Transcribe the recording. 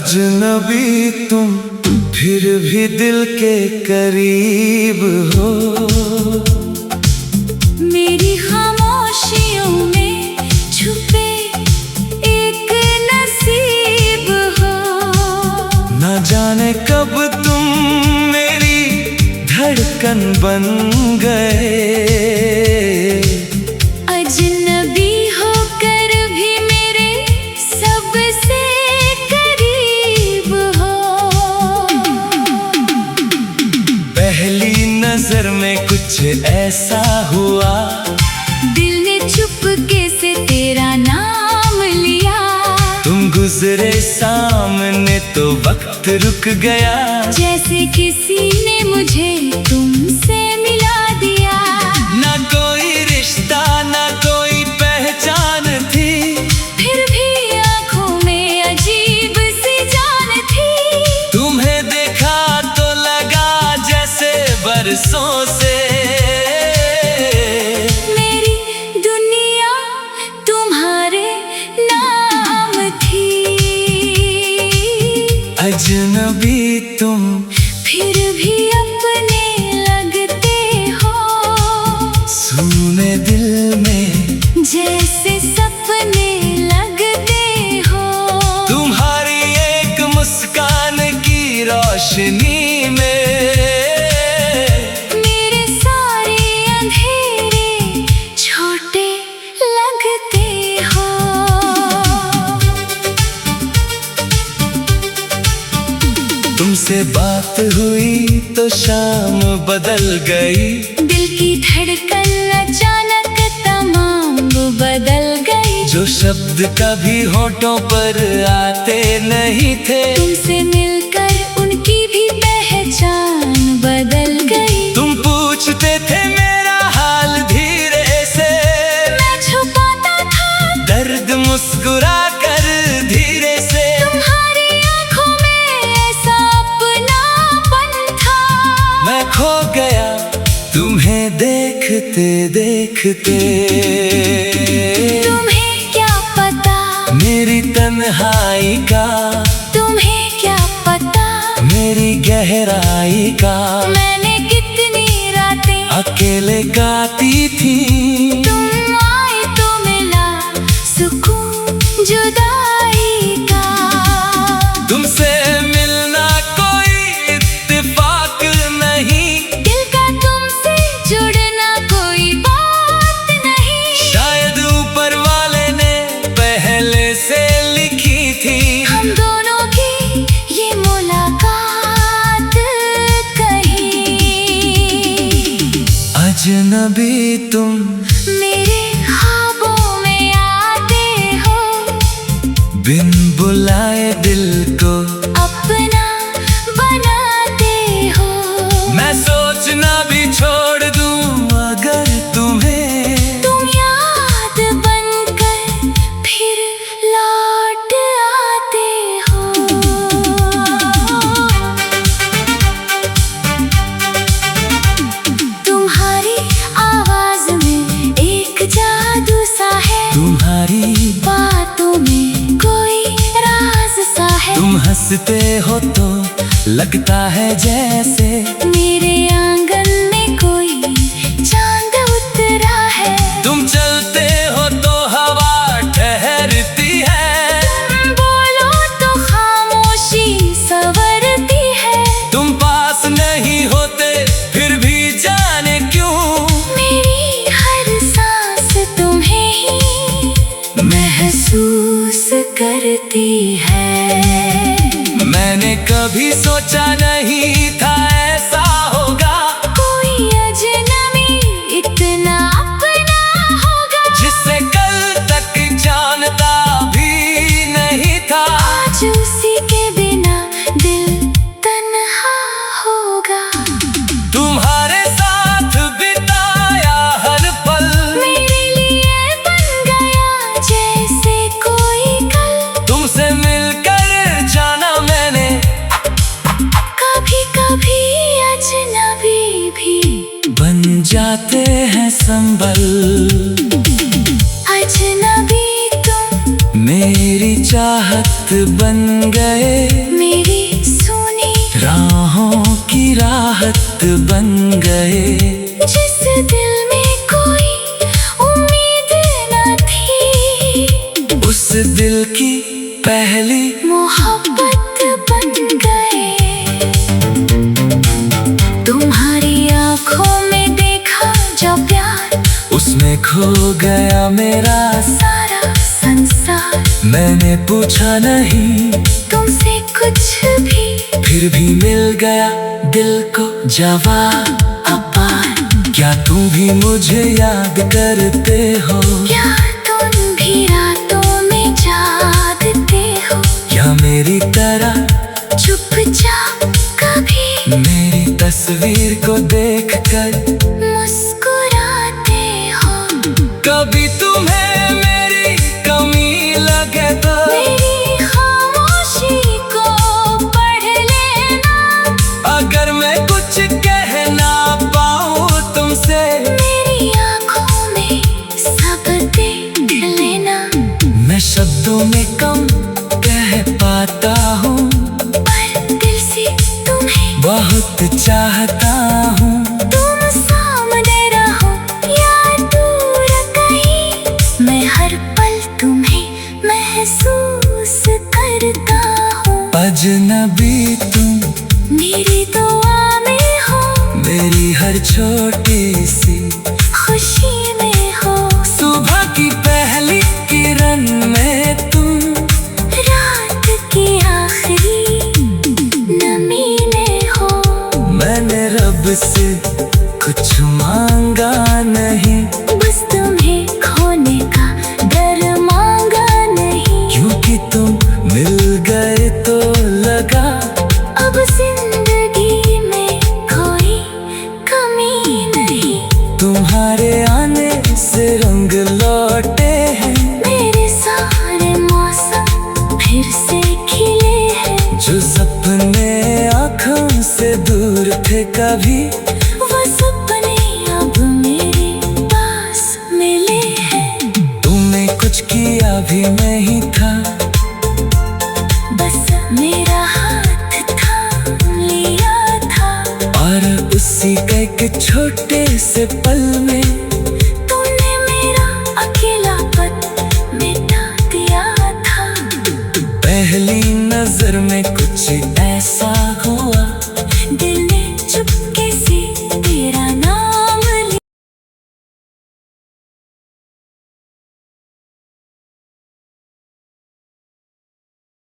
अजनबी तुम फिर भी दिल के करीब हो। मेरी खामोशियों में छुपे एक नसीब हो। न जाने कब तुम मेरी धड़कन बन गए। अजनबी होकर भी मेरे सबसे करीब हो। पहली नजर में कुछ ऐसा हुआ, दिल ने चुपके से तेरा नाम लिया। तुम गुजरे सामने तो वक्त रुक गया, जैसे किसी ने मुझे तुमसे मिला दिया। ना कोई रिश्ता ना कोई पहचान थी, फिर भी आँखों में अजीब सी जान थी। तुम्हें देखा तो लगा जैसे बरसों से मेरी दुनिया तुम्हारे नाम थी। अजनबी तुम फिर भी अपने लगते हो। सुने दिल में जैसे सपने लगते हो। तुम्हारी एक मुस्कान की रोशनी में मेरे सारे अंधेरे छोटे लगते हो। तुमसे बात हुई तो शाम बदल गई, दिल की धड़कन अचानक तमाम बदल गई। जो शब्द कभी होठों पर आते नहीं थे, तुमसे मिलकर उनकी भी पहचान बदल गई। तुम पूछते थे मेरा हाल धीरे से, मैं छुपाता था दर्द मुस्कुरा कर धीरे से। तुम्हारी आंखों में ऐसा अपनापन था। मैं खो गया तुम्हें देखते देखते। तुम्हें क्या पता मेरी तन्हाई का, तुम्हें क्या पता मेरी गहराई का। मैंने कितनी रातें अकेले गाती थी, तुम आए तो मिला सुकून जुदाई का। तुमसे मिलना कोई इत्तेफाक नहीं, दिल का तुमसे जुड़ना कोई बात नहीं। शायद ऊपर वाले ने पहले से लिखी थी। हम दोनों की ये मुलाकात कहीं। अजनबी तुम मेरे ख्वाबों में आते हो। बिन बुलाए दिल को अपना बनाते हो। मैं सोचना भी छोड़ दूं अगर तुम्हें। तुम याद बनकर फिर लौट आते हो। तुम्हारी आवाज में एक जादू सा है, तुम्हारी बातों में कोई राज सा है। तुम हंसते हो तो लगता है जैसे मेरे आंगन में कोई चांद उतरा है। तुम चलते हो तो हवा ठहरती है, तुम बोलो तो खामोशी संवरती है। तुम पास नहीं होते फिर भी जाने क्यों मेरी हर सांस तुम्हें ही महसूस करती है। मैंने कभी सोचा नहीं था ऐसा होगा, कोई अजनबी इतना अपना होगा। जिससे कल तक जानता भी नहीं था। आज उसी के बिना दिल तन्हा होगा। तुम्हारे साथ बिताया हर पल मेरे लिए बन गया जैसे कोई कल। तुमसे मिलकर जाना मैंने, कभी कभी अजनबी भी बन जाते हैं संबल। अजनबी तुम मेरी चाहत बन गए, मेरी सुनी राहों की राहत बन गए। जिस दिल में कोई उम्मीद न थी, उस दिल की पहली मोहब्बत बन गए। तुम्हारी आंखों में देखा जो प्यार, उसमें खो गया मेरा सारा संसार। मैंने पूछा नहीं तुमसे कुछ भी, फिर भी मिल गया दिल को जवाब अपार। क्या तुम भी मुझे याद करते हो? क्या तुम भी रातों में जागते हो? या मेरी तरह चुपचाप कभी मेरी तस्वीर को देखकर मुस्कुराते हो? कभी तुम्हें मेरी कमी लगे तो मेरी खामोशी को पढ़ लेना। अगर मैं कुछ कह ना पाऊँ तुमसे, मेरी आंखों में सब देख लेना। मैं शब्दों में कम कह पाता हूँ, पर दिल से तुम्हें बहुत चाहता हूँ। तुम सामने रहो या दूर कहीं, मैं हर पल तुम्हें महसूस करता हूँ। अजनबी तुम मेरी दुआ में हो, मेरी हर छोटी सी खुशी में हो। सुबह की पहली किरण में तुम, रात की आखिरी नमी में हो। मैंने रब से कुछ मांगा नहीं, बस तुम्हें खोने का डर मांगा नहीं। क्योंकि तुम मिल गए तो लगा अब जिंदगी में कोई कमी नहीं। तुम्हारे आने से रंग लौटे हैं, मेरे सारे मौसम फिर से खिले हैं। जो सपने आँखों से दूर थे कभी, वो सपने अब मेरे पास मिले हैं। तुमने कुछ किया भी नहीं था, बस मेरा हाथ थाम लिया था। और उसी का एक छोटे से पल में तुमने मेरा अकेलापन मिटा दिया था। पहली नजर में कुछ